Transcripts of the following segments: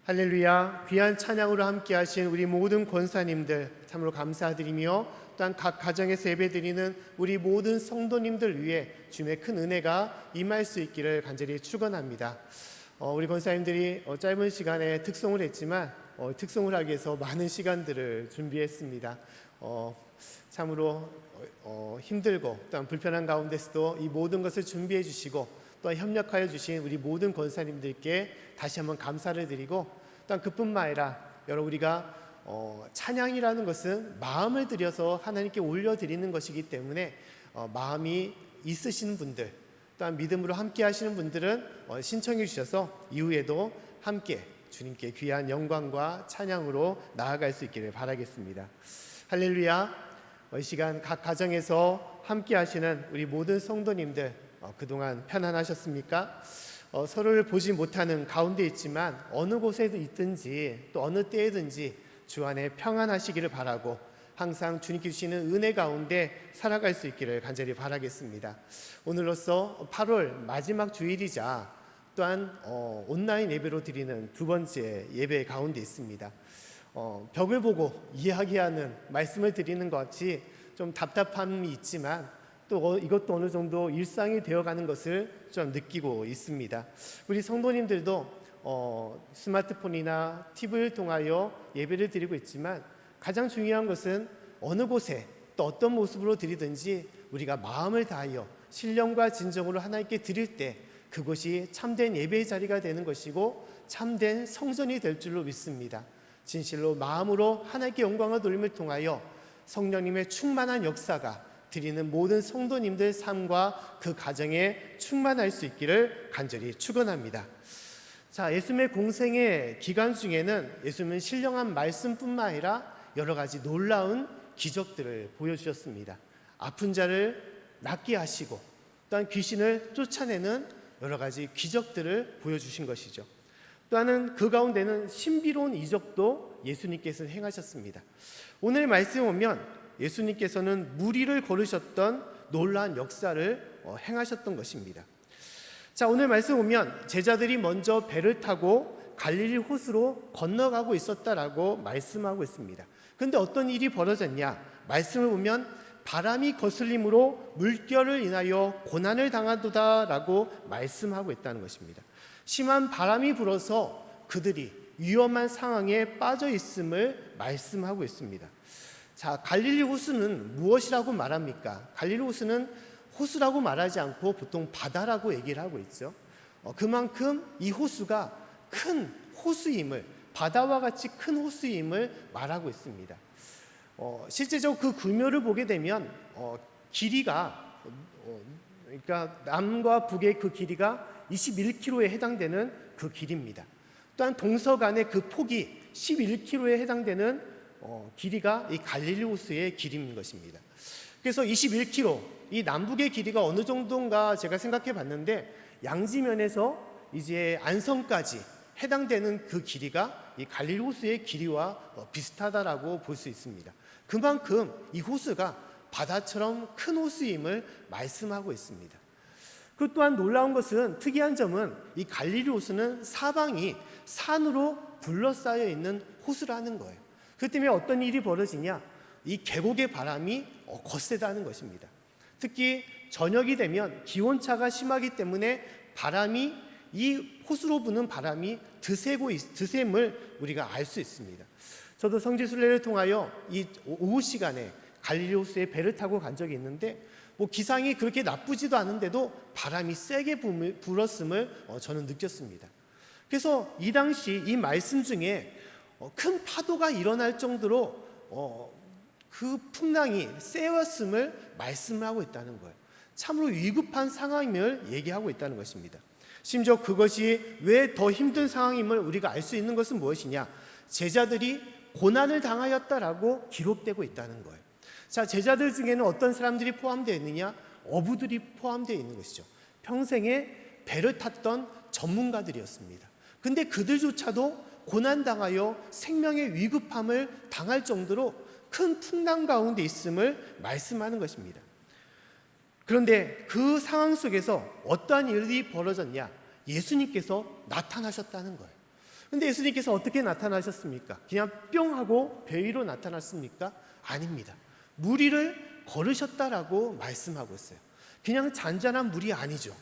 할렐루야. 귀한 찬양으로 함께 하신 우리 모든 권사님들 참으로 감사드리며, 또한 각 가정에서 예배드리는 우리 모든 성도님들 위해 주님의 큰 은혜가 임할 수 있기를 간절히 축원합니다. 우리 권사님들이 짧은 시간에 특송을 했지만 특송을 하기 위해서 많은 시간들을 준비했습니다. 참으로 힘들고 또한 불편한 가운데서도 이 모든 것을 준비해 주시고 또한 협력하여 주신 우리 모든 권사님들께 다시 한번 감사를 드리고, 또한 그뿐만 아니라 여러분, 우리가 찬양이라는 것은 마음을 들여서 하나님께 올려드리는 것이기 때문에 마음이 있으신 분들, 또한 믿음으로 함께 하시는 분들은 신청해 주셔서 이후에도 함께 주님께 귀한 영광과 찬양으로 나아갈 수 있기를 바라겠습니다. 할렐루야. 이 시간 각 가정에서 함께 하시는 우리 모든 성도님들 그동안 편안하셨습니까? 서로를 보지 못하는 가운데 있지만 어느 곳에 있든지 또 어느 때에든지 주 안에 평안하시기를 바라고, 항상 주님께 주시는 은혜 가운데 살아갈 수 있기를 간절히 바라겠습니다. 오늘로써 8월 마지막 주일이자 또한 온라인 예배로 드리는 두 번째 예배 가운데 있습니다. 벽을 보고 이야기하는 말씀을 드리는 것 같이 좀 답답함이 있지만 또 이것도 어느 정도 일상이 되어가는 것을 좀 느끼고 있습니다. 우리 성도님들도 스마트폰이나 TV를 통하여 예배를 드리고 있지만 가장 중요한 것은 어느 곳에 또 어떤 모습으로 드리든지 우리가 마음을 다하여 신령과 진정으로 하나님께 드릴 때 그것이 참된 예배의 자리가 되는 것이고 참된 성전이 될 줄로 믿습니다. 진실로 마음으로 하나님께 영광을 돌림을 통하여 성령님의 충만한 역사가 드리는 모든 성도님들 삶과 그 가정에 충만할 수 있기를 간절히 축원합니다. 자, 예수님의 공생의 기간 중에는 예수님은 신령한 말씀뿐만 아니라 여러 가지 놀라운 기적들을 보여주셨습니다. 아픈 자를 낫게 하시고 또한 귀신을 쫓아내는 여러 가지 기적들을 보여주신 것이죠. 또한 그 가운데는 신비로운 이적도 예수님께서 행하셨습니다. 오늘 말씀에 보면 예수님께서는 무리를 걸으셨던 놀라운 역사를 행하셨던 것입니다. 자, 오늘 말씀 보면 제자들이 먼저 배를 타고 갈릴리 호수로 건너가고 있었다라고 말씀하고 있습니다. 그런데 어떤 일이 벌어졌냐? 말씀을 보면 바람이 거슬림으로 물결을 인하여 고난을 당하도다라고 말씀하고 있다는 것입니다. 심한 바람이 불어서 그들이 위험한 상황에 빠져 있음을 말씀하고 있습니다. 자, 갈릴리 호수는 무엇이라고 말합니까? 갈릴리 호수는 호수라고 말하지 않고 보통 바다라고 얘기를 하고 있죠. 그만큼 이 호수가 큰 호수임을, 바다와 같이 큰 호수임을 말하고 있습니다. 실제적으로 그 규모를 보게 되면 길이가 그러니까 남과 북의 그 길이가 21km에 해당되는 그 길입니다. 또한 동서간의 그 폭이 11km에 해당되는 길이가 이 갈릴리 호수의 길인 것입니다. 그래서 21km, 이 남북의 길이가 어느 정도인가 제가 생각해 봤는데 양지면에서 이제 안성까지 해당되는 그 길이가 이 갈릴리 호수의 길이와 비슷하다라고 볼 수 있습니다. 그만큼 이 호수가 바다처럼 큰 호수임을 말씀하고 있습니다. 그 또한 놀라운 것은, 특이한 점은 이 갈릴리 호수는 사방이 산으로 둘러싸여 있는 호수라는 거예요. 그 때문에 어떤 일이 벌어지냐? 이 계곡의 바람이 거세다는 것입니다. 특히 저녁이 되면 기온차가 심하기 때문에 바람이, 이 호수로 부는 바람이 드셈을 우리가 알 수 있습니다. 저도 성지순례를 통하여 이 오후 시간에 갈릴리 호수에 배를 타고 간 적이 있는데 기상이 그렇게 나쁘지도 않은데도 바람이 세게 불었음을 저는 느꼈습니다. 그래서 이 당시 이 말씀 중에 큰 파도가 일어날 정도로 그 풍랑이 세웠음을 말씀하고 있다는 거예요. 참으로 위급한 상황임을 얘기하고 있다는 것입니다. 심지어 그것이 왜 더 힘든 상황임을 우리가 알 수 있는 것은 무엇이냐? 제자들이 고난을 당하였다라고 기록되고 있다는 거예요. 자, 제자들 중에는 어떤 사람들이 포함되어 있느냐? 어부들이 포함되어 있는 것이죠. 평생에 배를 탔던 전문가들이었습니다. 근데 그들조차도 고난당하여 생명의 위급함을 당할 정도로 큰 풍랑 가운데 있음을 말씀하는 것입니다. 그런데 그 상황 속에서 어떠한 일이 벌어졌냐? 예수님께서 나타나셨다는 거예요. 근데 예수님께서 어떻게 나타나셨습니까? 그냥 뿅 하고 배 위로 나타났습니까? 아닙니다. 물 위를 걸으셨다라고 말씀하고 있어요. 그냥 잔잔한 물이 아니죠.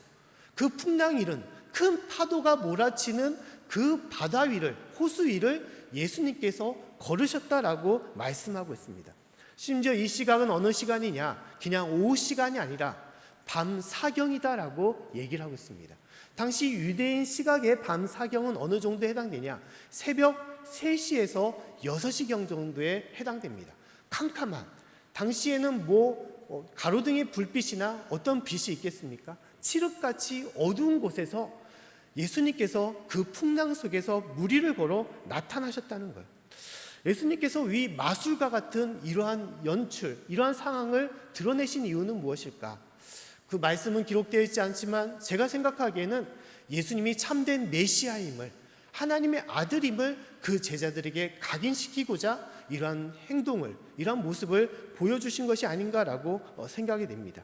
그 풍랑 일은 큰 파도가 몰아치는 그 바다 위를, 호수 위를 예수님께서 걸으셨다라고 말씀하고 있습니다. 심지어 이 시각은 어느 시간이냐? 그냥 오후 시간이 아니라 밤 사경이다라고 얘기를 하고 있습니다. 당시 유대인 시각의 밤 사경은 어느 정도에 해당되냐? 새벽 3시에서 6시경 정도에 해당됩니다. 캄캄한, 당시에는 가로등의 불빛이나 어떤 빛이 있겠습니까? 칠흑같이 어두운 곳에서 예수님께서 그 풍랑 속에서 물 위를 걸어 나타나셨다는 거예요. 예수님께서 위 마술과 같은 이러한 연출, 이러한 상황을 드러내신 이유는 무엇일까? 그 말씀은 기록되어 있지 않지만 제가 생각하기에는 예수님이 참된 메시아임을, 하나님의 아들임을 그 제자들에게 각인시키고자 이러한 행동을, 이러한 모습을 보여주신 것이 아닌가라고 생각이 됩니다.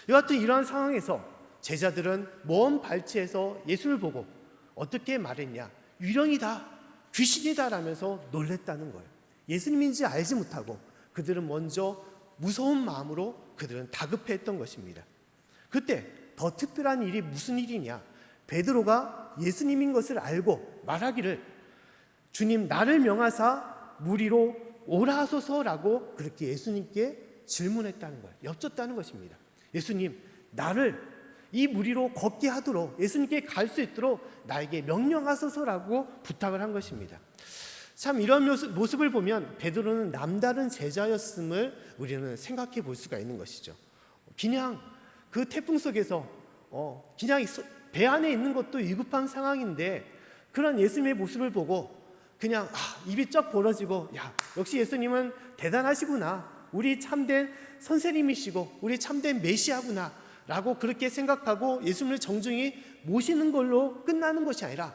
여하튼 이러한 상황에서 제자들은 먼 발치에서 예수를 보고 어떻게 말했냐? 유령이다, 귀신이다 라면서 놀랬다는 거예요. 예수님인지 알지 못하고 그들은 먼저 무서운 마음으로 그들은 다급해했던 것입니다. 그때 더 특별한 일이 무슨 일이냐? 베드로가 예수님인 것을 알고 말하기를, 주님 나를 명하사 물 위로 오라 하소서라고 그렇게 예수님께 질문했다는 거예요. 여쭙다는 것입니다. 예수님, 나를 이 물 위로 걷게 하도록, 예수님께 갈 수 있도록 나에게 명령하소서라고 부탁을 한 것입니다. 참 이런 모습을 보면 베드로는 남다른 제자였음을 우리는 생각해 볼 수가 있는 것이죠. 그냥 그 태풍 속에서 그냥 배 안에 있는 것도 위급한 상황인데 그런 예수님의 모습을 보고 그냥 입이 쩍 벌어지고, 야, 역시 예수님은 대단하시구나, 우리 참된 선생님이시고 우리 참된 메시아구나 라고 그렇게 생각하고 예수님을 정중히 모시는 걸로 끝나는 것이 아니라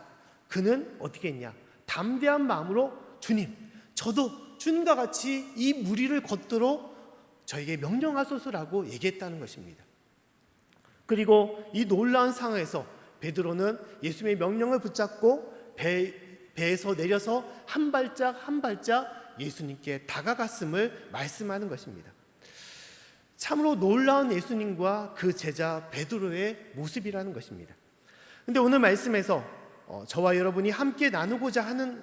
그는 어떻게 했냐? 담대한 마음으로, 주님, 저도 주님과 같이 이 물 위를 걷도록 저에게 명령하소서라고 얘기했다는 것입니다. 그리고 이 놀라운 상황에서 베드로는 예수님의 명령을 붙잡고 배에서 내려서 한 발짝 한 발짝 예수님께 다가갔음을 말씀하는 것입니다. 참으로 놀라운 예수님과 그 제자 베드로의 모습이라는 것입니다. 그런데 오늘 말씀에서 저와 여러분이 함께 나누고자 하는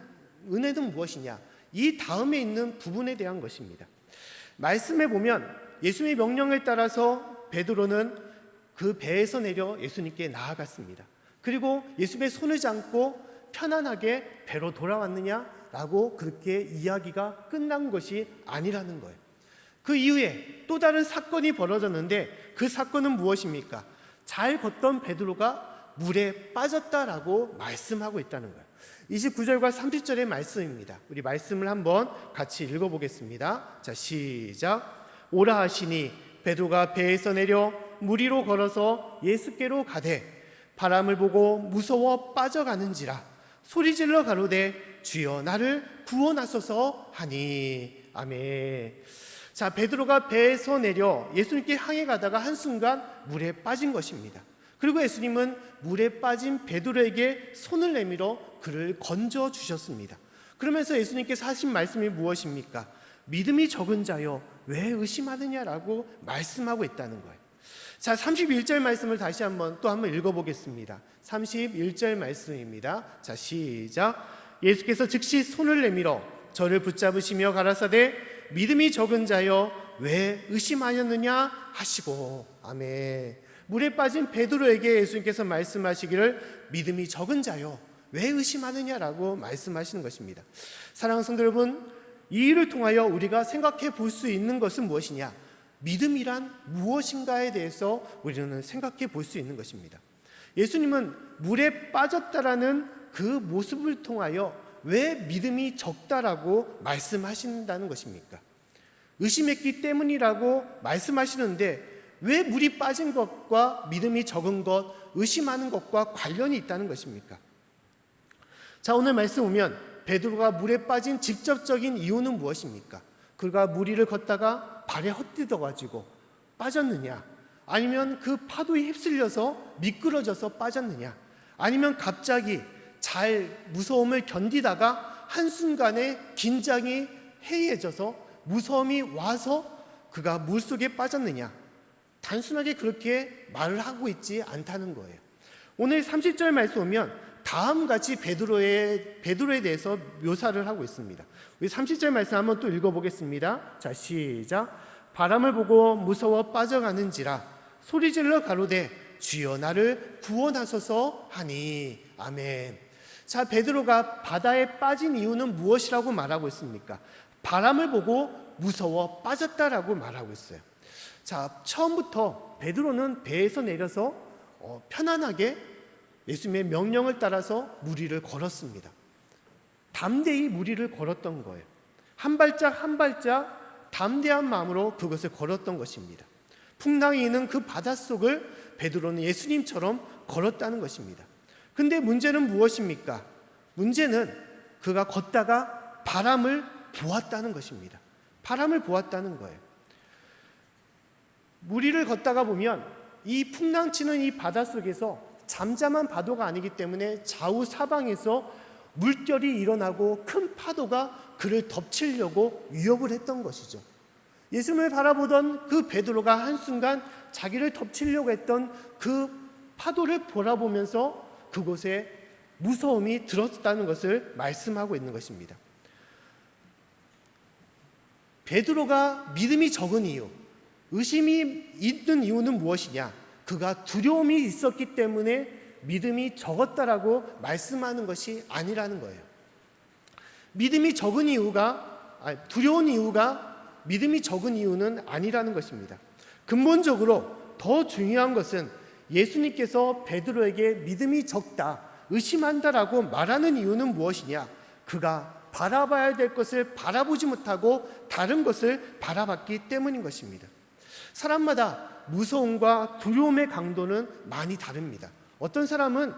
은혜는 무엇이냐? 이 다음에 있는 부분에 대한 것입니다. 말씀에 보면 예수님의 명령을 따라서 베드로는 그 배에서 내려 예수님께 나아갔습니다. 그리고 예수님의 손을 잡고 편안하게 배로 돌아왔느냐라고 그렇게 이야기가 끝난 것이 아니라는 거예요. 그 이후에 또 다른 사건이 벌어졌는데 그 사건은 무엇입니까? 잘 걷던 베드로가 물에 빠졌다라고 말씀하고 있다는 거예요. 29절과 30절의 말씀입니다. 우리 말씀을 한번 같이 읽어보겠습니다. 자, 시작. 오라 하시니 베드로가 배에서 내려 물 위로 걸어서 예수께로 가되 바람을 보고 무서워 빠져가는지라 소리질러 가로되 주여 나를 구원하소서 하니. 아멘. 자, 베드로가 배에서 내려 예수님께 향해 가다가 한순간 물에 빠진 것입니다. 그리고 예수님은 물에 빠진 베드로에게 손을 내밀어 그를 건져 주셨습니다. 그러면서 예수님께서 하신 말씀이 무엇입니까? 믿음이 적은 자여 왜 의심하느냐라고 말씀하고 있다는 거예요. 자, 31절 말씀을 다시 한번 읽어보겠습니다. 31절 말씀입니다. 자, 시작. 예수께서 즉시 손을 내밀어 저를 붙잡으시며 가라사대 믿음이 적은 자여 왜 의심하였느냐 하시고. 아멘. 물에 빠진 베드로에게 예수님께서 말씀하시기를 믿음이 적은 자여 왜 의심하느냐라고 말씀하시는 것입니다. 사랑하는 성도 여러분, 이 일을 통하여 우리가 생각해 볼 수 있는 것은 무엇이냐? 믿음이란 무엇인가에 대해서 우리는 생각해 볼 수 있는 것입니다. 예수님은 물에 빠졌다라는 그 모습을 통하여 왜 믿음이 적다라고 말씀하신다는 것입니까? 의심했기 때문이라고 말씀하시는데 왜 물이 빠진 것과 믿음이 적은 것, 의심하는 것과 관련이 있다는 것입니까? 자, 오늘 말씀 보면 베드로가 물에 빠진 직접적인 이유는 무엇입니까? 그가 물 위를 걷다가 발에 헛디뎌가지고 빠졌느냐? 아니면 그 파도에 휩쓸려서 미끄러져서 빠졌느냐? 아니면 갑자기 잘 무서움을 견디다가 한순간에 긴장이 해이해져서 무서움이 와서 그가 물속에 빠졌느냐? 단순하게 그렇게 말을 하고 있지 않다는 거예요. 오늘 30절 말씀 보면 다음같이 베드로에 대해서 묘사를 하고 있습니다. 우리 30절 말씀 한번 또 읽어보겠습니다. 자, 시작. 바람을 보고 무서워 빠져가는지라 소리질러 가로되 주여 나를 구원하소서 하니. 아멘. 자, 베드로가 바다에 빠진 이유는 무엇이라고 말하고 있습니까? 바람을 보고 무서워 빠졌다라고 말하고 있어요. 자, 처음부터 베드로는 배에서 내려서 편안하게 예수님의 명령을 따라서 무리를 걸었습니다. 담대히 무리를 걸었던 거예요. 한 발짝 한 발짝 담대한 마음으로 그것을 걸었던 것입니다. 풍랑이 있는 그 바닷속을 베드로는 예수님처럼 걸었다는 것입니다. 근데 문제는 무엇입니까? 문제는 그가 걷다가 바람을 보았다는 것입니다. 바람을 보았다는 거예요. 무리를 걷다가 보면 이 풍랑치는 이 바닷속에서 잠잠한 파도가 아니기 때문에 좌우 사방에서 물결이 일어나고 큰 파도가 그를 덮치려고 위협을 했던 것이죠. 예수님을 바라보던 그 베드로가 한순간 자기를 덮치려고 했던 그 파도를 바라보면서 그곳에 무서움이 들었다는 것을 말씀하고 있는 것입니다. 베드로가 믿음이 적은 이유, 의심이 있는 이유는 무엇이냐? 그가 두려움이 있었기 때문에 믿음이 적었다라고 말씀하는 것이 아니라는 거예요. 믿음이 적은 이유가, 두려운 이유가 믿음이 적은 이유는 아니라는 것입니다. 근본적으로 더 중요한 것은 예수님께서 베드로에게 믿음이 적다, 의심한다라고 말하는 이유는 무엇이냐? 그가 바라봐야 될 것을 바라보지 못하고 다른 것을 바라봤기 때문인 것입니다. 사람마다 무서움과 두려움의 강도는 많이 다릅니다. 어떤 사람은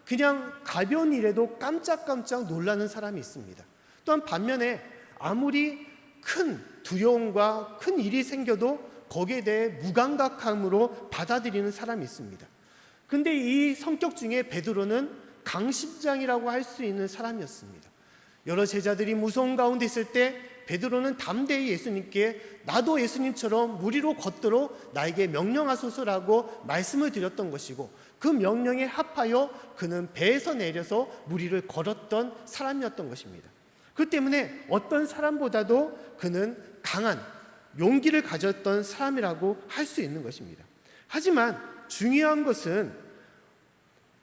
그냥 가벼운 일에도 깜짝깜짝 놀라는 사람이 있습니다. 또한 반면에 아무리 큰 두려움과 큰 일이 생겨도 거기에 대해 무감각함으로 받아들이는 사람이 있습니다. 근데 이 성격 중에 베드로는 강심장이라고 할 수 있는 사람이었습니다. 여러 제자들이 무서운 가운데 있을 때 베드로는 담대히 예수님께 나도 예수님처럼 무리로 걷도록 나에게 명령하소서라고 말씀을 드렸던 것이고, 그 명령에 합하여 그는 배에서 내려서 무리를 걸었던 사람이었던 것입니다. 그 때문에 어떤 사람보다도 그는 강한 용기를 가졌던 사람이라고 할 수 있는 것입니다. 하지만 중요한 것은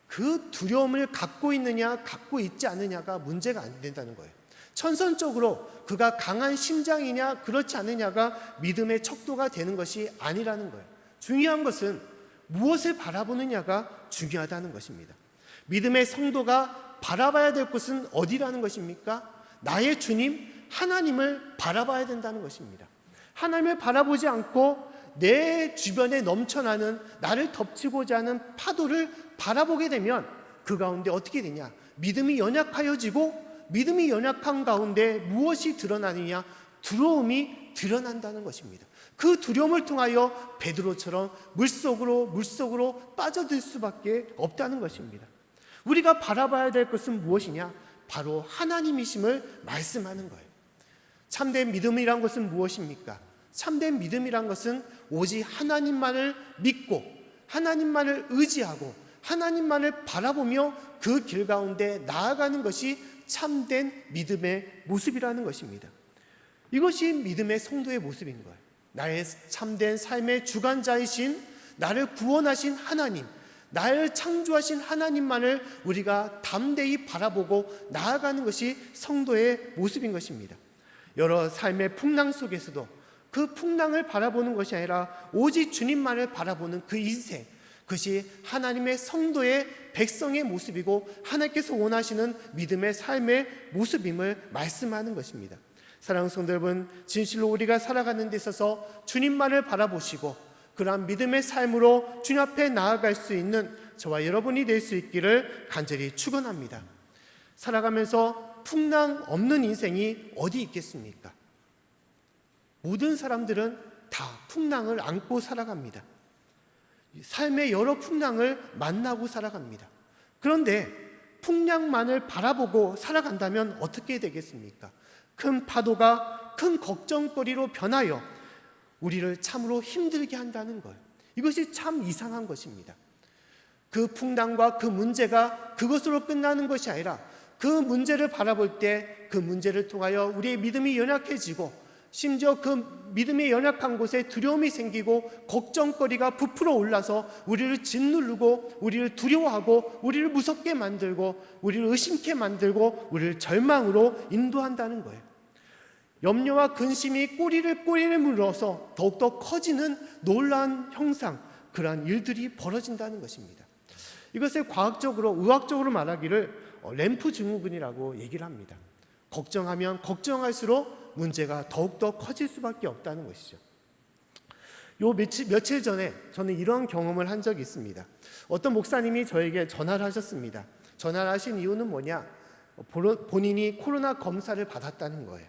그 두려움을 갖고 있느냐 갖고 있지 않느냐가 문제가 안 된다는 거예요. 천선적으로 그가 강한 심장이냐 그렇지 않느냐가 믿음의 척도가 되는 것이 아니라는 거예요. 중요한 것은 무엇을 바라보느냐가 중요하다는 것입니다. 믿음의 성도가 바라봐야 될 곳은 어디라는 것입니까? 나의 주님 하나님을 바라봐야 된다는 것입니다. 하나님을 바라보지 않고 내 주변에 넘쳐나는 나를 덮치고자 하는 파도를 바라보게 되면 그 가운데 어떻게 되냐? 믿음이 연약하여지고, 믿음이 연약한 가운데 무엇이 드러나느냐? 두려움이 드러난다는 것입니다. 그 두려움을 통하여 베드로처럼 물속으로 빠져들 수밖에 없다는 것입니다. 우리가 바라봐야 될 것은 무엇이냐? 바로 하나님이심을 말씀하는 거예요. 참된 믿음이란 것은 무엇입니까? 참된 믿음이란 것은 오직 하나님만을 믿고 하나님만을 의지하고 하나님만을 바라보며 그 길 가운데 나아가는 것이 참된 믿음의 모습이라는 것입니다. 이것이 믿음의 성도의 모습인 거예요. 나의 참된 삶의 주관자이신, 나를 구원하신 하나님, 나를 창조하신 하나님만을 우리가 담대히 바라보고 나아가는 것이 성도의 모습인 것입니다. 여러 삶의 풍랑 속에서도 그 풍랑을 바라보는 것이 아니라 오직 주님만을 바라보는 그 인생, 그것이 하나님의 성도의 백성의 모습이고 하나님께서 원하시는 믿음의 삶의 모습임을 말씀하는 것입니다. 사랑하는 성도 여러분, 진실로 우리가 살아가는 데 있어서 주님만을 바라보시고 그러한 믿음의 삶으로 주님 앞에 나아갈 수 있는 저와 여러분이 될 수 있기를 간절히 축원합니다. 살아가면서 풍랑 없는 인생이 어디 있겠습니까? 모든 사람들은 다 풍랑을 안고 살아갑니다. 삶의 여러 풍랑을 만나고 살아갑니다. 그런데 풍랑만을 바라보고 살아간다면 어떻게 되겠습니까? 큰 파도가 큰 걱정거리로 변하여 우리를 참으로 힘들게 한다는 것, 이것이 참 이상한 것입니다. 그 풍랑과 그 문제가 그것으로 끝나는 것이 아니라 그 문제를 바라볼 때 그 문제를 통하여 우리의 믿음이 연약해지고, 심지어 그 믿음이 연약한 곳에 두려움이 생기고 걱정거리가 부풀어 올라서 우리를 짓누르고 우리를 두려워하고 우리를 무섭게 만들고 우리를 의심케 만들고 우리를 절망으로 인도한다는 거예요. 염려와 근심이 꼬리를 물어서 더욱더 커지는 놀라운 형상, 그러한 일들이 벌어진다는 것입니다. 이것을 과학적으로, 의학적으로 말하기를 램프 증후군이라고 얘기를 합니다. 걱정하면 걱정할수록 문제가 더욱더 커질 수밖에 없다는 것이죠. 며칠 전에 저는 이런 경험을 한 적이 있습니다. 어떤 목사님이 저에게 전화를 하셨습니다. 전화를 하신 이유는 뭐냐? 본인이 코로나 검사를 받았다는 거예요.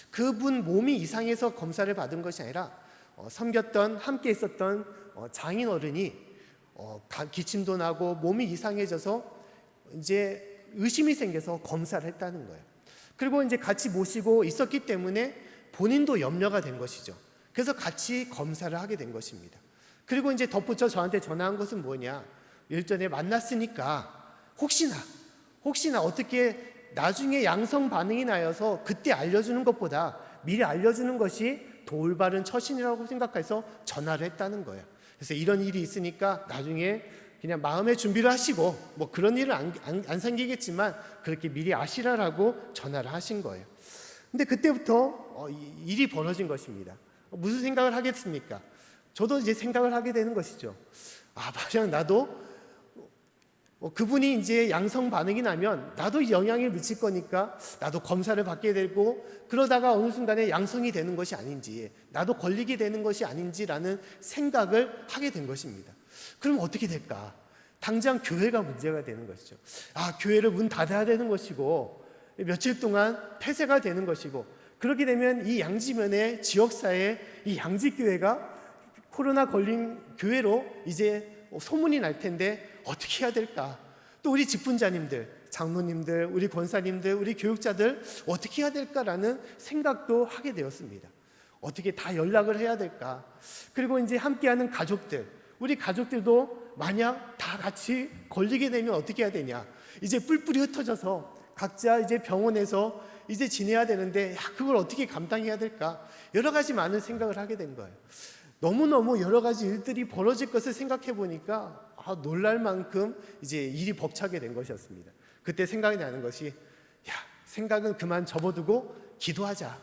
그분 몸이 이상해서 검사를 받은 것이 아니라 섬겼던, 함께 있었던 장인 어른이 기침도 나고 몸이 이상해져서 이제 의심이 생겨서 검사를 했다는 거예요. 그리고 이제 같이 모시고 있었기 때문에 본인도 염려가 된 것이죠. 그래서 같이 검사를 하게 된 것입니다. 그리고 이제 덧붙여 저한테 전화한 것은 뭐냐? 일전에 만났으니까 혹시나 어떻게 나중에 양성 반응이 나여서 그때 알려주는 것보다 미리 알려주는 것이 더 올바른 처신이라고 생각해서 전화를 했다는 거예요. 그래서 이런 일이 있으니까 나중에 그냥 마음의 준비를 하시고, 뭐 그런 일은 안 생기겠지만 그렇게 미리 아시라라고 전화를 하신 거예요. 근데 그때부터 일이 벌어진 것입니다. 무슨 생각을 하겠습니까? 저도 이제 생각을 하게 되는 것이죠. 만약 나도 그분이 이제 양성 반응이 나면 나도 영향을 미칠 거니까 나도 검사를 받게 되고, 그러다가 어느 순간에 양성이 되는 것이 아닌지, 나도 걸리게 되는 것이 아닌지라는 생각을 하게 된 것입니다. 그럼 어떻게 될까? 당장 교회가 문제가 되는 것이죠. 교회를 문 닫아야 되는 것이고 며칠 동안 폐쇄가 되는 것이고, 그렇게 되면 이 양지면의 지역사회에 이 양지교회가 코로나 걸린 교회로 이제 소문이 날 텐데 어떻게 해야 될까? 또 우리 직분자님들, 장로님들, 우리 권사님들, 우리 교육자들 어떻게 해야 될까라는 생각도 하게 되었습니다. 어떻게 다 연락을 해야 될까? 그리고 이제 함께하는 가족들, 우리 가족들도 만약 다 같이 걸리게 되면 어떻게 해야 되냐? 이제 뿔뿔이 흩어져서 각자 이제 병원에서 이제 지내야 되는데 그걸 어떻게 감당해야 될까? 여러 가지 많은 생각을 하게 된 거예요. 너무너무 여러 가지 일들이 벌어질 것을 생각해 보니까 놀랄 만큼 이제 일이 벅차게 된 것이었습니다. 그때 생각이 나는 것이, 생각은 그만 접어두고 기도하자.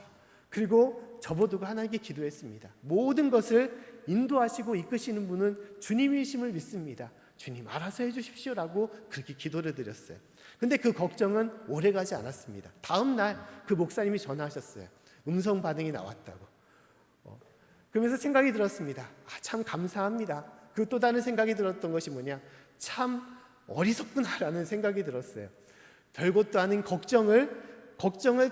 그리고 접어두고 하나님께 기도했습니다. 모든 것을 인도하시고 이끄시는 분은 주님이심을 믿습니다. 주님 알아서 해주십시오라고 그렇게 기도를 드렸어요. 근데 그 걱정은 오래가지 않았습니다. 다음 날 그 목사님이 전화하셨어요. 음성 반응이 나왔다고. 그러면서 생각이 들었습니다. 참 감사합니다. 그 또 다른 생각이 들었던 것이 뭐냐? 참 어리석구나라는 생각이 들었어요. 별것도 아닌 걱정을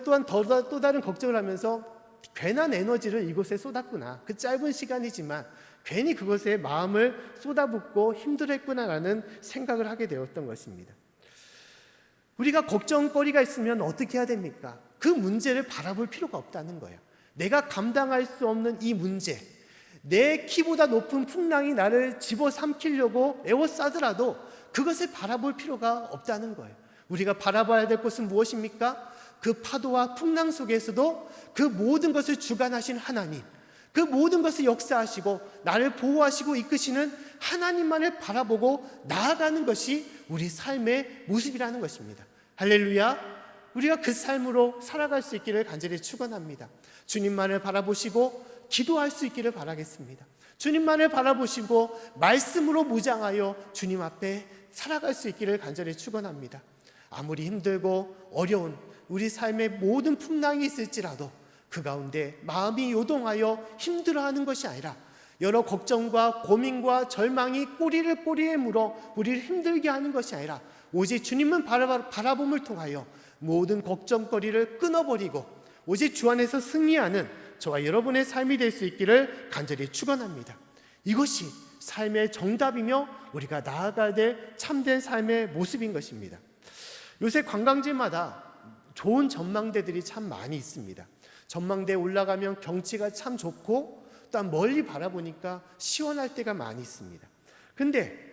또한 또 다른 걱정을 하면서 괜한 에너지를 이곳에 쏟았구나. 그 짧은 시간이지만 괜히 그것에 마음을 쏟아붓고 힘들었구나라는 생각을 하게 되었던 것입니다. 우리가 걱정거리가 있으면 어떻게 해야 됩니까? 그 문제를 바라볼 필요가 없다는 거예요. 내가 감당할 수 없는 이 문제, 내 키보다 높은 풍랑이 나를 집어삼키려고 에워싸더라도 그것을 바라볼 필요가 없다는 거예요. 우리가 바라봐야 될 것은 무엇입니까? 그 파도와 풍랑 속에서도 그 모든 것을 주관하신 하나님, 그 모든 것을 역사하시고 나를 보호하시고 이끄시는 하나님만을 바라보고 나아가는 것이 우리 삶의 모습이라는 것입니다. 할렐루야! 우리가 그 삶으로 살아갈 수 있기를 간절히 축원합니다. 주님만을 바라보시고 기도할 수 있기를 바라겠습니다. 주님만을 바라보시고 말씀으로 무장하여 주님 앞에 살아갈 수 있기를 간절히 축원합니다. 아무리 힘들고 어려운 우리 삶의 모든 풍랑이 있을지라도 그 가운데 마음이 요동하여 힘들어하는 것이 아니라 여러 걱정과 고민과 절망이 꼬리에 물어 우리를 힘들게 하는 것이 아니라 오직 주님만 바라봄을 통하여 모든 걱정거리를 끊어버리고 오직 주 안에서 승리하는 저와 여러분의 삶이 될 수 있기를 간절히 축원합니다. 이것이 삶의 정답이며 우리가 나아가야 될 참된 삶의 모습인 것입니다. 요새 관광지마다 좋은 전망대들이 참 많이 있습니다. 전망대에 올라가면 경치가 참 좋고 또한 멀리 바라보니까 시원할 때가 많이 있습니다. 근데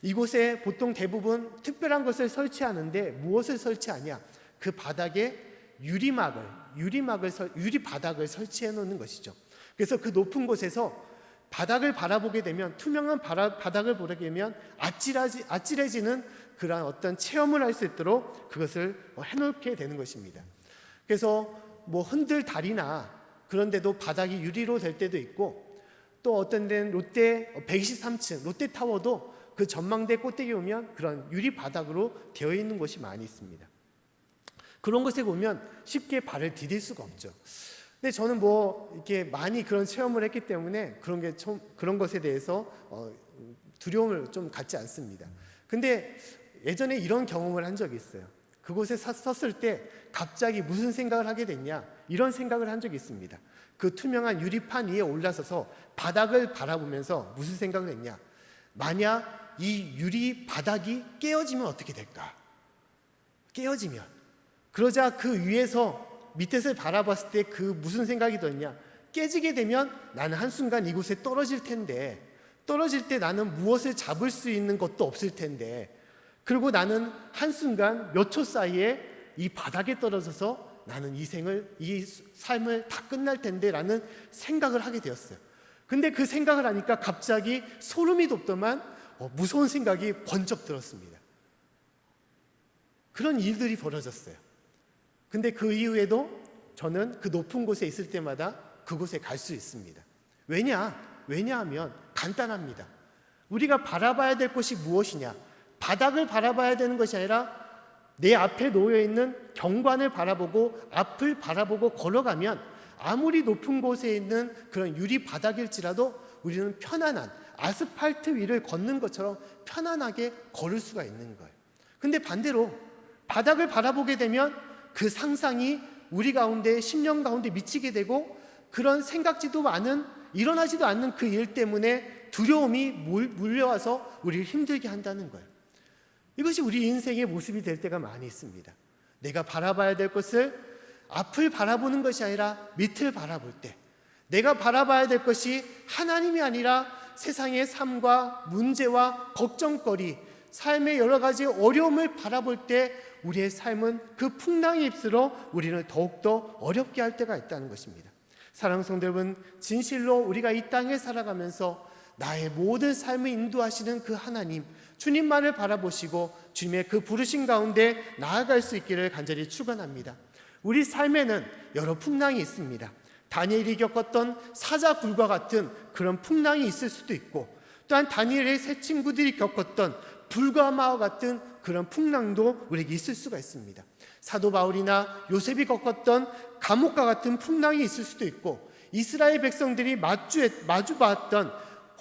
이곳에 보통 대부분 특별한 것을 설치하는데 무엇을 설치하냐? 그 바닥에 유리바닥을 설치해 놓는 것이죠. 그래서 그 높은 곳에서 바닥을 바라보게 되면, 투명한 바닥을 보게 되면 아찔해지는 그런 어떤 체험을 할 수 있도록 그것을 해놓게 되는 것입니다. 그래서 흔들 다리나 그런 데도 바닥이 유리로 될 때도 있고, 또 어떤 데는 롯데 123층 롯데타워도 그 전망대 꼭대기에 오면 그런 유리 바닥으로 되어 있는 곳이 많이 있습니다. 그런 곳에 보면 쉽게 발을 디딜 수가 없죠. 근데 저는 이렇게 많이 그런 체험을 했기 때문에 그런 것에 대해서 두려움을 좀 갖지 않습니다. 근데 예전에 이런 경험을 한 적이 있어요. 그곳에 섰을 때 갑자기 무슨 생각을 하게 됐냐, 이런 생각을 한 적이 있습니다. 그 투명한 유리판 위에 올라서서 바닥을 바라보면서 무슨 생각을 했냐, 만약 이 유리 바닥이 깨어지면 어떻게 될까? 깨어지면, 그러자 그 위에서 밑에서 바라봤을 때 그 무슨 생각이 들었냐, 깨지게 되면 나는 한순간 이곳에 떨어질 텐데, 떨어질 때 나는 무엇을 잡을 수 있는 것도 없을 텐데, 그리고 나는 한순간 몇 초 사이에 이 바닥에 떨어져서 나는 이 삶을 다 끝날 텐데 라는 생각을 하게 되었어요. 근데 그 생각을 하니까 갑자기 소름이 돋더만 무서운 생각이 번쩍 들었습니다. 그런 일들이 벌어졌어요. 근데 그 이후에도 저는 그 높은 곳에 있을 때마다 그곳에 갈 수 있습니다. 왜냐하면 간단합니다. 우리가 바라봐야 될 것이 무엇이냐? 바닥을 바라봐야 되는 것이 아니라 내 앞에 놓여 있는 경관을 바라보고 앞을 바라보고 걸어가면 아무리 높은 곳에 있는 그런 유리 바닥일지라도 우리는 편안한 아스팔트 위를 걷는 것처럼 편안하게 걸을 수가 있는 거예요. 근데 반대로 바닥을 바라보게 되면 그 상상이 우리 가운데, 심령 가운데 미치게 되고, 그런 생각지도 않은, 일어나지도 않는 그 일 때문에 두려움이 물려와서 우리를 힘들게 한다는 거예요. 이것이 우리 인생의 모습이 될 때가 많이 있습니다. 내가 바라봐야 될 것을 앞을 바라보는 것이 아니라 밑을 바라볼 때, 내가 바라봐야 될 것이 하나님이 아니라 세상의 삶과 문제와 걱정거리, 삶의 여러 가지 어려움을 바라볼 때 우리의 삶은 그 풍랑이 휩쓸어 우리를 더욱더 어렵게 할 때가 있다는 것입니다. 사랑하는 성도 여러분, 진실로 우리가 이 땅에 살아가면서 나의 모든 삶을 인도하시는 그 하나님, 주님만을 바라보시고 주님의 그 부르신 가운데 나아갈 수 있기를 간절히 축원합니다. 우리 삶에는 여러 풍랑이 있습니다. 다니엘이 겪었던 사자굴과 같은 그런 풍랑이 있을 수도 있고, 또한 다니엘의 세 친구들이 겪었던 불과 마와 같은 그런 풍랑도 우리에게 있을 수가 있습니다. 사도 바울이나 요셉이 겪었던 감옥과 같은 풍랑이 있을 수도 있고, 이스라엘 백성들이 마주봤던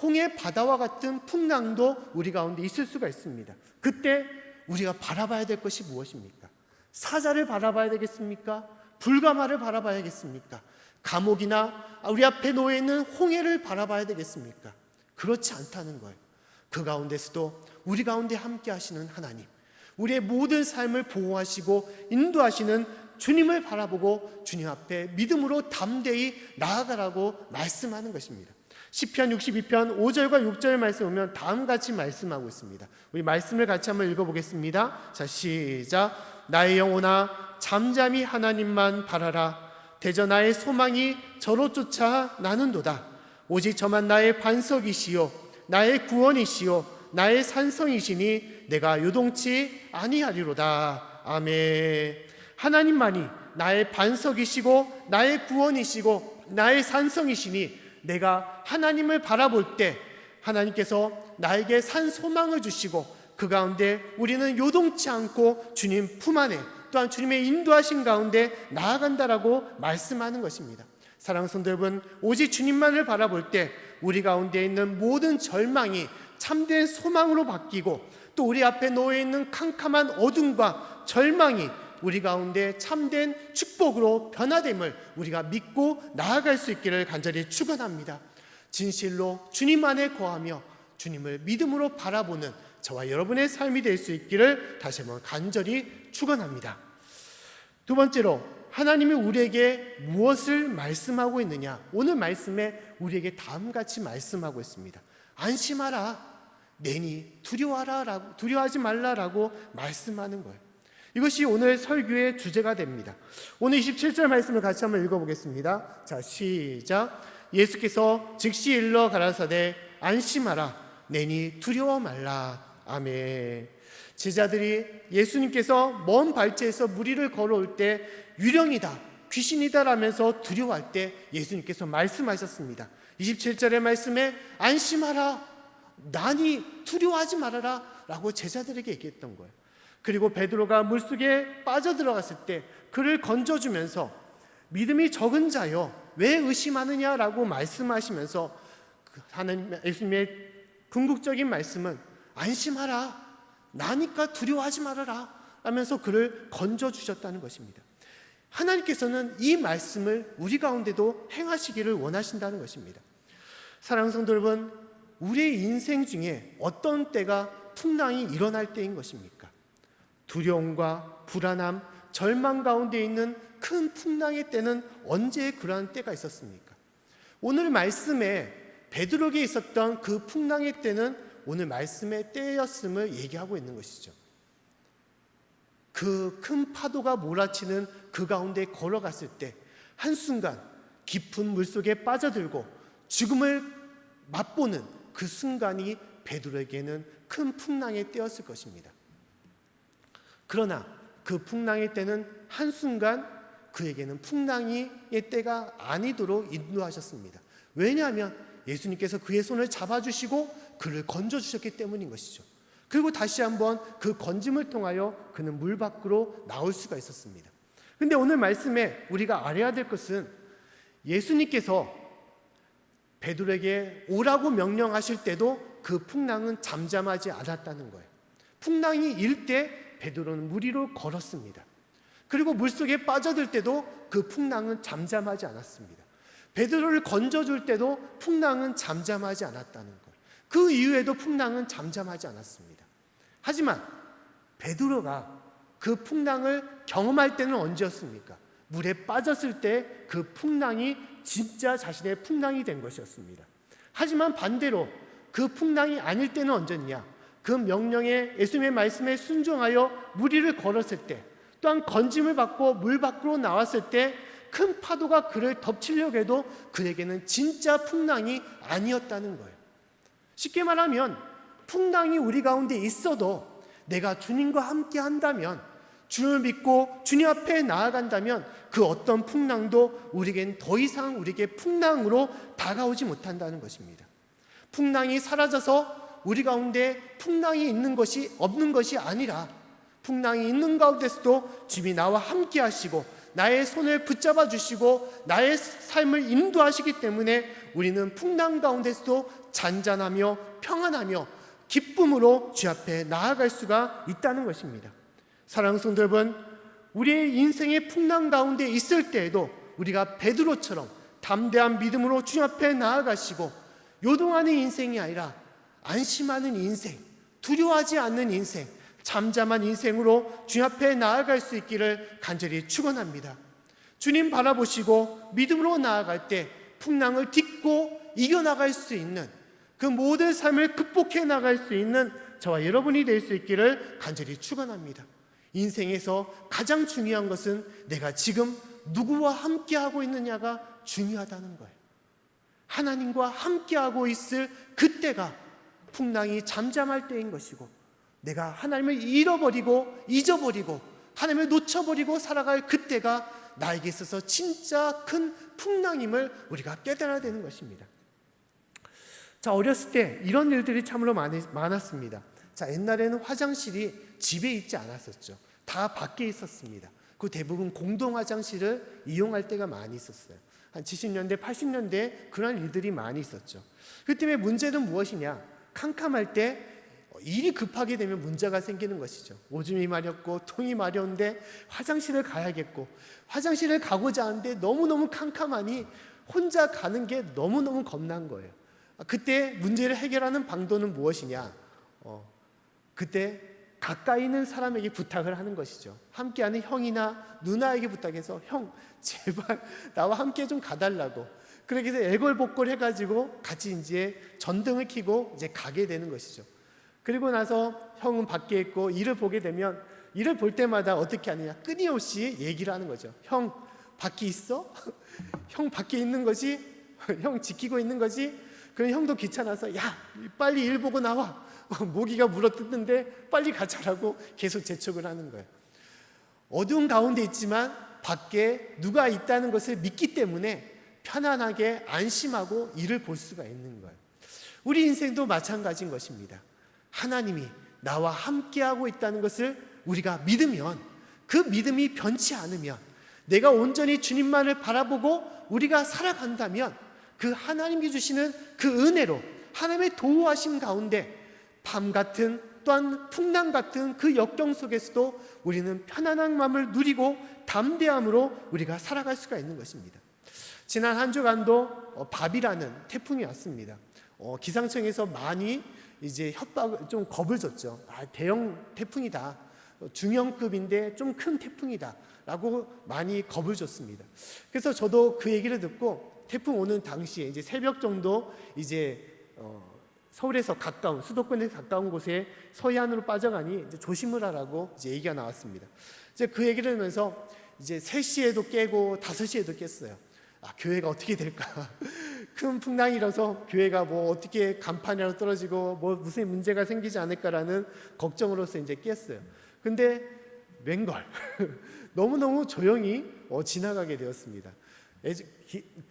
홍해 바다와 같은 풍랑도 우리 가운데 있을 수가 있습니다. 그때 우리가 바라봐야 될 것이 무엇입니까? 사자를 바라봐야 되겠습니까? 불가마를 바라봐야겠습니까? 감옥이나 우리 앞에 놓여 있는 홍해를 바라봐야 되겠습니까? 그렇지 않다는 거예요. 그 가운데서도 우리 가운데 함께 하시는 하나님, 우리의 모든 삶을 보호하시고 인도하시는 주님을 바라보고 주님 앞에 믿음으로 담대히 나아가라고 말씀하는 것입니다. 시편 62편 5절과 6절 말씀 보면 다음같이 말씀하고 있습니다. 우리 말씀을 같이 한번 읽어보겠습니다. 자, 시작. 나의 영혼아 잠잠히 하나님만 바라라. 대저 나의 소망이 저로 쫓아 나는도다. 오직 저만 나의 반석이시요 나의 구원이시요 나의 산성이시니 내가 요동치 아니하리로다. 아멘. 하나님만이 나의 반석이시고 나의 구원이시고 나의 산성이시니 내가 하나님을 바라볼 때 하나님께서 나에게 산 소망을 주시고 그 가운데 우리는 요동치 않고 주님 품 안에, 또한 주님의 인도하신 가운데 나아간다라고 말씀하는 것입니다. 사랑하는 성도 여러분, 오직 주님만을 바라볼 때 우리 가운데 있는 모든 절망이 참된 소망으로 바뀌고, 또 우리 앞에 놓여 있는 캄캄한 어둠과 절망이 우리 가운데 참된 축복으로 변화됨을 우리가 믿고 나아갈 수 있기를 간절히 축원합니다. 진실로 주님 안에 거하며 주님을 믿음으로 바라보는 저와 여러분의 삶이 될 수 있기를 다시 한번 간절히 축원합니다. 두 번째로 하나님이 우리에게 무엇을 말씀하고 있느냐? 오늘 말씀에 우리에게 다음같이 말씀하고 있습니다. 안심하라, 내니 두려워하지 말라라고 말씀하는 거예요. 이것이 오늘 설교의 주제가 됩니다. 오늘 27절 말씀을 같이 한번 읽어보겠습니다. 자, 시작. 예수께서 즉시 일러 가라사대 안심하라, 내니 두려워 말라. 아멘. 제자들이 예수님께서 먼 발치에서 무리를 걸어올 때 유령이다, 귀신이다 라면서 두려워할 때 예수님께서 말씀하셨습니다. 27절의 말씀에 안심하라, 나니 두려워하지 말아라 라고 제자들에게 얘기했던 거예요. 그리고 베드로가 물속에 빠져들어갔을 때 그를 건져주면서 믿음이 적은 자여 왜 의심하느냐라고 말씀하시면서 하나님, 예수님의 궁극적인 말씀은 안심하라, 나니까 두려워하지 말아라 하면서 그를 건져주셨다는 것입니다. 하나님께서는 이 말씀을 우리 가운데도 행하시기를 원하신다는 것입니다. 사랑하는 성도 여러분, 우리의 인생 중에 어떤 때가 풍랑이 일어날 때인 것입니까? 두려움과 불안함, 절망 가운데 있는 큰 풍랑의 때는 언제 그러한 때가 있었습니까? 오늘 말씀에 베드로에게 있었던 그 풍랑의 때는 오늘 말씀의 때였음을 얘기하고 있는 것이죠. 그 큰 파도가 몰아치는 그 가운데 걸어갔을 때 한순간 깊은 물속에 빠져들고 죽음을 맛보는 그 순간이 베드로에게는 큰 풍랑의 때였을 것입니다. 그러나 그 풍랑의 때는 한순간 그에게는 풍랑의 때가 아니도록 인도하셨습니다. 왜냐하면 예수님께서 그의 손을 잡아주시고 그를 건져주셨기 때문인 것이죠. 그리고 다시 한번 그 건짐을 통하여 그는 물 밖으로 나올 수가 있었습니다. 그런데 오늘 말씀에 우리가 알아야 될 것은 예수님께서 베드로에게 오라고 명령하실 때도 그 풍랑은 잠잠하지 않았다는 거예요. 풍랑이 일 때 베드로는 물 위로 걸었습니다. 그리고 물속에 빠져들 때도 그 풍랑은 잠잠하지 않았습니다. 베드로를 건져줄 때도 풍랑은 잠잠하지 않았다는 것. 그 이후에도 풍랑은 잠잠하지 않았습니다. 하지만 베드로가 그 풍랑을 경험할 때는 언제였습니까? 물에 빠졌을 때 그 풍랑이 진짜 자신의 풍랑이 된 것이었습니다. 하지만 반대로 그 풍랑이 아닐 때는 언제냐? 그 명령에 예수님의 말씀에 순종하여 물 위를 걸었을 때, 또한 건짐을 받고 물 밖으로 나왔을 때 큰 파도가 그를 덮치려고 해도 그에게는 진짜 풍랑이 아니었다는 거예요. 쉽게 말하면 풍랑이 우리 가운데 있어도 내가 주님과 함께 한다면, 주님을 믿고 주님 앞에 나아간다면 그 어떤 풍랑도 우리에겐 더 이상 우리에게 풍랑으로 다가오지 못한다는 것입니다. 풍랑이 사라져서 우리 가운데 풍랑이 있는 것이 없는 것이 아니라 풍랑이 있는 가운데서도 주님이 나와 함께 하시고 나의 손을 붙잡아 주시고 나의 삶을 인도하시기 때문에 우리는 풍랑 가운데서도 잔잔하며 평안하며 기쁨으로 주 앞에 나아갈 수가 있다는 것입니다. 사랑하는 성도 여러분, 우리의 인생의 풍랑 가운데 있을 때에도 우리가 베드로처럼 담대한 믿음으로 주님 앞에 나아가시고 요동하는 인생이 아니라 안심하는 인생, 두려워하지 않는 인생, 잠잠한 인생으로 주님 앞에 나아갈 수 있기를 간절히 축원합니다. 주님 바라보시고 믿음으로 나아갈 때 풍랑을 딛고 이겨나갈 수 있는 그 모든 삶을 극복해 나갈 수 있는 저와 여러분이 될 수 있기를 간절히 축원합니다. 인생에서 가장 중요한 것은 내가 지금 누구와 함께하고 있느냐가 중요하다는 거예요. 하나님과 함께하고 있을 그때가 풍랑이 잠잠할 때인 것이고, 내가 하나님을 잃어버리고 잊어버리고 하나님을 놓쳐버리고 살아갈 그때가 나에게 있어서 진짜 큰 풍랑임을 우리가 깨달아야 되는 것입니다. 자, 어렸을 때 이런 일들이 참으로 많았습니다. 자, 옛날에는 화장실이 집에 있지 않았었죠. 다 밖에 있었습니다. 그 대부분 공동 화장실을 이용할 때가 많이 있었어요. 한 70년대, 80년대에 그런 일들이 많이 있었죠. 그 때문에 문제는 무엇이냐? 캄캄할 때 일이 급하게 되면 문제가 생기는 것이죠. 오줌이 마렵고 통이 마려운데 화장실을 가야겠고, 화장실을 가고자 하는데 너무너무 캄캄하니 혼자 가는 게 너무너무 겁난 거예요. 그때 문제를 해결하는 방도는 무엇이냐? 그때 가까이 있는 사람에게 부탁을 하는 것이죠. 함께하는 형이나 누나에게 부탁해서 형 제발 나와 함께 좀 가달라고. 그렇게 해서 애걸복걸 해가지고 같이 이제 전등을 켜고 이제 가게 되는 것이죠. 그리고 나서 형은 밖에 있고 일을 보게 되면 일을 볼 때마다 어떻게 하느냐, 끊임없이 얘기를 하는 거죠. 형 밖에 있어? 형 밖에 있는 거지? 형 지키고 있는 거지? 그럼 형도 귀찮아서 야 빨리 일 보고 나와. 모기가 물어뜯는데 빨리 가자라고 계속 재촉을 하는 거예요. 어두운 가운데 있지만 밖에 누가 있다는 것을 믿기 때문에 편안하게 안심하고 일을 볼 수가 있는 거예요. 우리 인생도 마찬가지인 것입니다. 하나님이 나와 함께하고 있다는 것을 우리가 믿으면, 그 믿음이 변치 않으면, 내가 온전히 주님만을 바라보고 우리가 살아간다면 그 하나님이 주시는 그 은혜로, 하나님의 도우하심 가운데 밤 같은 또한 풍랑 같은 그 역경 속에서도 우리는 편안한 마음을 누리고 담대함으로 우리가 살아갈 수가 있는 것입니다. 지난 한 주간도 바비라는 태풍이 왔습니다. 기상청에서 많이 이제 좀 겁을 줬죠. 대형 태풍이다, 중형급인데 좀 큰 태풍이다 라고 많이 겁을 줬습니다. 그래서 저도 그 얘기를 듣고 태풍 오는 당시에 이제 새벽 정도 이제 서울에서 가까운, 수도권에 가까운 곳에 서해안으로 빠져가니 이제 조심을 하라고 이제 얘기가 나왔습니다. 이제 그 얘기를 하면서 이제 3시에도 깨고 5시에도 깼어요. 교회가 어떻게 될까? 큰 풍랑이 일어서 교회가 뭐 어떻게 간판이라도 떨어지고 뭐 무슨 문제가 생기지 않을까라는 걱정으로서 이제 깼어요. 근데 웬걸 너무너무 조용히 지나가게 되었습니다.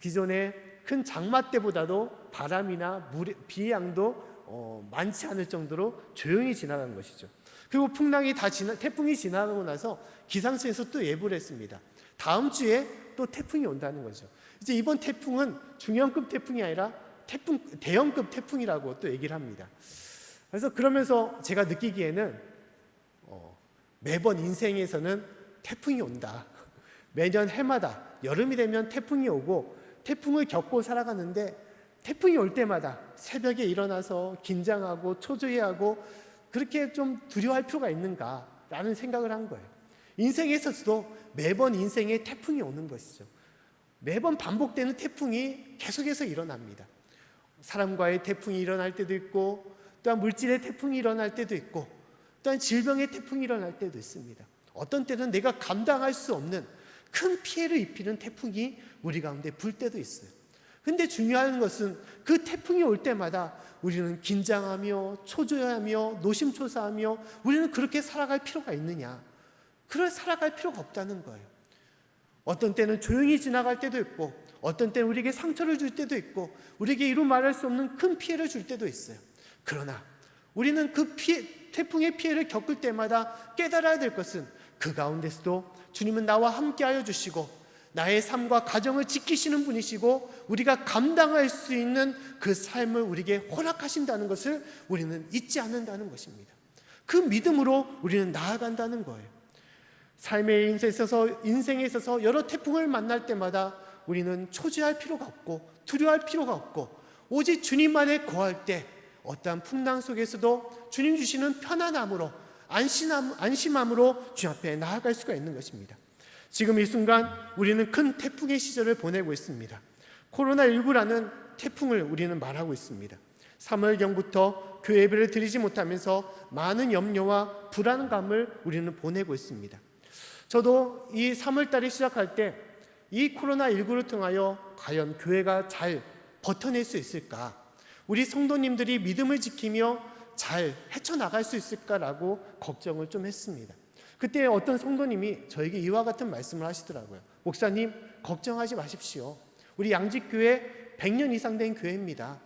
기존에 큰 장마 때보다도 바람이나 비의 양도 많지 않을 정도로 조용히 지나간 것이죠. 그리고 태풍이 지나가고 나서 기상청에서 또 예보를 했습니다. 다음 주에 또 태풍이 온다는 거죠. 이제 이번 태풍은 중형급 태풍이 아니라 대형급 태풍이라고 또 얘기를 합니다. 그래서 그러면서 제가 느끼기에는 매번 인생에서는 태풍이 온다. 매년 해마다 여름이 되면 태풍이 오고 태풍을 겪고 살아가는데, 태풍이 올 때마다 새벽에 일어나서 긴장하고 초조해하고 그렇게 좀 두려워할 필요가 있는가라는 생각을 한 거예요. 인생에서도 매번 인생에 태풍이 오는 것이죠. 매번 반복되는 태풍이 계속해서 일어납니다. 사람과의 태풍이 일어날 때도 있고, 또한 물질의 태풍이 일어날 때도 있고, 또한 질병의 태풍이 일어날 때도 있습니다. 어떤 때는 내가 감당할 수 없는 큰 피해를 입히는 태풍이 우리 가운데 불 때도 있어요. 근데 중요한 것은 그 태풍이 올 때마다 우리는 긴장하며 초조해하며 노심초사하며 우리는 그렇게 살아갈 필요가 있느냐? 그렇게 살아갈 필요가 없다는 거예요. 어떤 때는 조용히 지나갈 때도 있고, 어떤 때는 우리에게 상처를 줄 때도 있고, 우리에게 이루 말할 수 없는 큰 피해를 줄 때도 있어요. 그러나 우리는 그 태풍의 피해를 겪을 때마다 깨달아야 될 것은, 그 가운데서도 주님은 나와 함께하여 주시고 나의 삶과 가정을 지키시는 분이시고 우리가 감당할 수 있는 그 삶을 우리에게 허락하신다는 것을 우리는 잊지 않는다는 것입니다. 그 믿음으로 우리는 나아간다는 거예요. 삶의 인생에 있어서 여러 태풍을 만날 때마다 우리는 초조할 필요가 없고 두려워할 필요가 없고, 오직 주님만에 거할 때 어떠한 풍랑 속에서도 주님 주시는 편안함으로 안심함으로 주 앞에 나아갈 수가 있는 것입니다. 지금 이 순간 우리는 큰 태풍의 시절을 보내고 있습니다. 코로나19라는 태풍을 우리는 말하고 있습니다. 3월경부터 교회 예배를 드리지 못하면서 많은 염려와 불안감을 우리는 보내고 있습니다. 저도 이 3월달에 시작할 때 이 코로나19를 통하여 과연 교회가 잘 버텨낼 수 있을까? 우리 성도님들이 믿음을 지키며 잘 헤쳐나갈 수 있을까라고 걱정을 좀 했습니다. 그때 어떤 성도님이 저에게 이와 같은 말씀을 하시더라고요. 목사님, 걱정하지 마십시오. 우리 양직교회 100년 이상 된 교회입니다.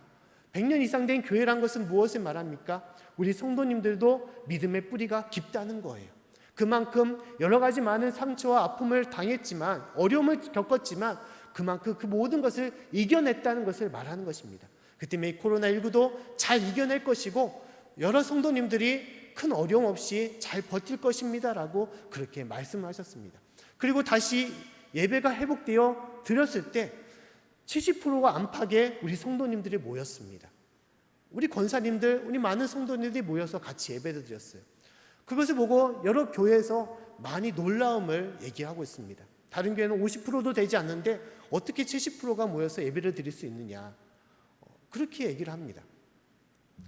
100년 이상 된 교회란 것은 무엇을 말합니까? 우리 성도님들도 믿음의 뿌리가 깊다는 거예요. 그만큼 여러 가지 많은 상처와 아픔을 당했지만, 어려움을 겪었지만 그만큼 그 모든 것을 이겨냈다는 것을 말하는 것입니다. 그 때문에 코로나19도 잘 이겨낼 것이고 여러 성도님들이 큰 어려움 없이 잘 버틸 것입니다 라고 그렇게 말씀하셨습니다. 그리고 다시 예배가 회복되어 드렸을 때 70%가 안팎의 우리 성도님들이 모였습니다. 우리 권사님들, 우리 많은 성도님들이 모여서 같이 예배를 드렸어요. 그것을 보고 여러 교회에서 많이 놀라움을 얘기하고 있습니다. 다른 교회는 50%도 되지 않는데 어떻게 70%가 모여서 예배를 드릴 수 있느냐, 그렇게 얘기를 합니다.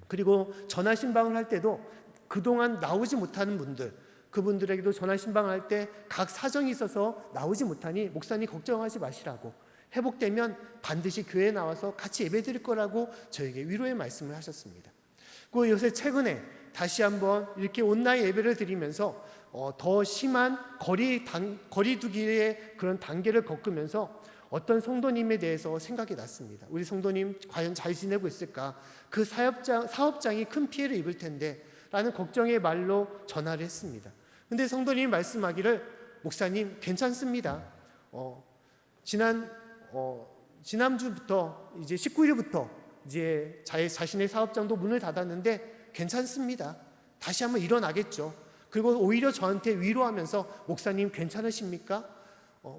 그리고 전화 신방을 할 때도 그동안 나오지 못하는 분들, 그분들에게도 전화 신방을 할 때 각 사정이 있어서 나오지 못하니 목사님 걱정하지 마시라고, 회복되면 반드시 교회에 나와서 같이 예배 드릴 거라고 저에게 위로의 말씀을 하셨습니다. 그 요새 최근에 다시 한번 이렇게 온라인 예배를 드리면서 더 심한 거리두기의 그런 단계를 겪으면서 어떤 성도님에 대해서 생각이 났습니다. 우리 성도님 과연 잘 지내고 있을까? 그 사업장이 큰 피해를 입을 텐데 라는 걱정의 말로 전화를 했습니다. 근데 성도님이 말씀하기를, 목사님 괜찮습니다. 지난주부터 이제 19일부터 이제 자신의 사업장도 문을 닫았는데 괜찮습니다. 다시 한번 일어나겠죠. 그리고 오히려 저한테 위로하면서, 목사님 괜찮으십니까?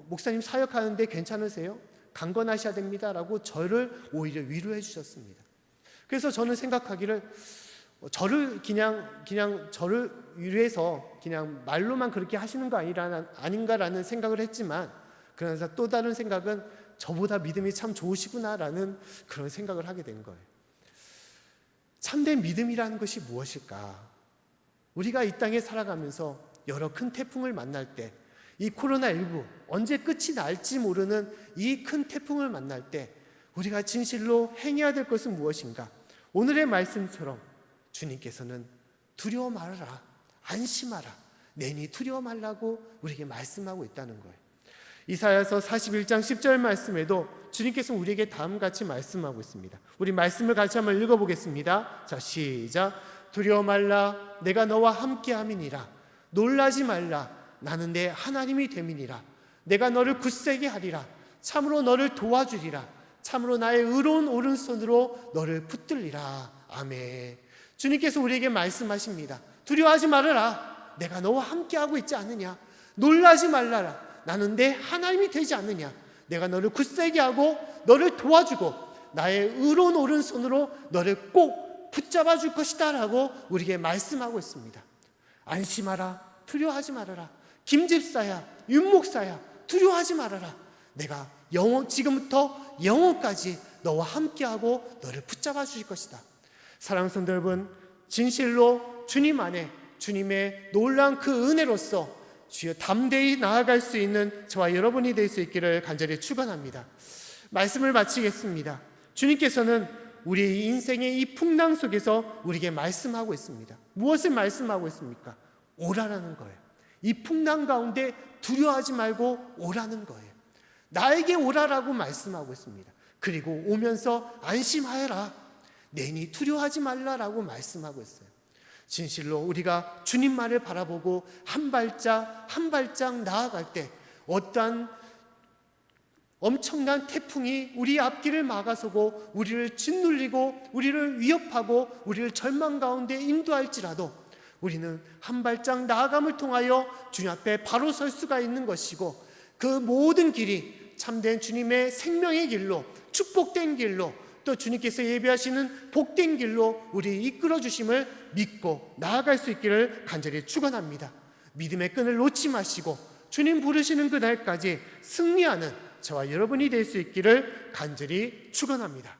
목사님 사역하는데 괜찮으세요? 강건하셔야 됩니다 라고 저를 오히려 위로해 주셨습니다. 그래서 저는 생각하기를, 저를 위로해서 그냥 말로만 그렇게 하시는 거 아닌가라는 생각을 했지만, 그러면서 또 다른 생각은 저보다 믿음이 참 좋으시구나라는 그런 생각을 하게 된 거예요. 참된 믿음이라는 것이 무엇일까? 우리가 이 땅에 살아가면서 여러 큰 태풍을 만날 때, 이 코로나19 언제 끝이 날지 모르는 이 큰 태풍을 만날 때 우리가 진실로 행해야 될 것은 무엇인가? 오늘의 말씀처럼 주님께서는 두려워 말아라, 안심하라, 내니 두려워 말라고 우리에게 말씀하고 있다는 거예요. 이사야서 41장 10절 말씀에도 주님께서 우리에게 다음같이 말씀하고 있습니다. 우리 말씀을 같이 한번 읽어보겠습니다. 자, 시작. 두려워 말라, 내가 너와 함께함이니라. 놀라지 말라, 나는 내 하나님이 됨이니라. 내가 너를 굳세게 하리라. 참으로 너를 도와주리라. 참으로 나의 의로운 오른손으로 너를 붙들리라. 아멘. 주님께서 우리에게 말씀하십니다. 두려워하지 말아라, 내가 너와 함께하고 있지 않느냐. 놀라지 말라라, 나는 내 하나님이 되지 않느냐. 내가 너를 굳세게 하고 너를 도와주고 나의 의로운 오른손으로 너를 꼭 붙잡아 줄 것이다 라고 우리에게 말씀하고 있습니다. 안심하라, 두려워하지 말아라. 김집사야, 윤목사야, 두려워하지 말아라. 내가 지금부터 영원까지 너와 함께하고 너를 붙잡아 주실 것이다. 사랑하는 성도 여러분, 진실로 주님 안에 주님의 놀라운 그 은혜로서 주여 담대히 나아갈 수 있는 저와 여러분이 될 수 있기를 간절히 축원합니다. 말씀을 마치겠습니다. 주님께서는 우리 인생의 이 풍랑 속에서 우리에게 말씀하고 있습니다. 무엇을 말씀하고 있습니까? 오라라는 거예요. 이 풍랑 가운데 두려워하지 말고 오라는 거예요. 나에게 오라라고 말씀하고 있습니다. 그리고 오면서 안심하여라, 내니 두려워하지 말라라고 말씀하고 있어요. 진실로 우리가 주님 말을 바라보고 한 발짝 한 발짝 나아갈 때 어떠한 엄청난 태풍이 우리 앞길을 막아서고 우리를 짓눌리고 우리를 위협하고 우리를 절망 가운데 인도할지라도 우리는 한 발짝 나아감을 통하여 주님 앞에 바로 설 수가 있는 것이고, 그 모든 길이 참된 주님의 생명의 길로, 축복된 길로, 또 주님께서 예비하시는 복된 길로 우리 이끌어 주심을 믿고 나아갈 수 있기를 간절히 축원합니다. 믿음의 끈을 놓지 마시고 주님 부르시는 그날까지 승리하는 저와 여러분이 될 수 있기를 간절히 축원합니다.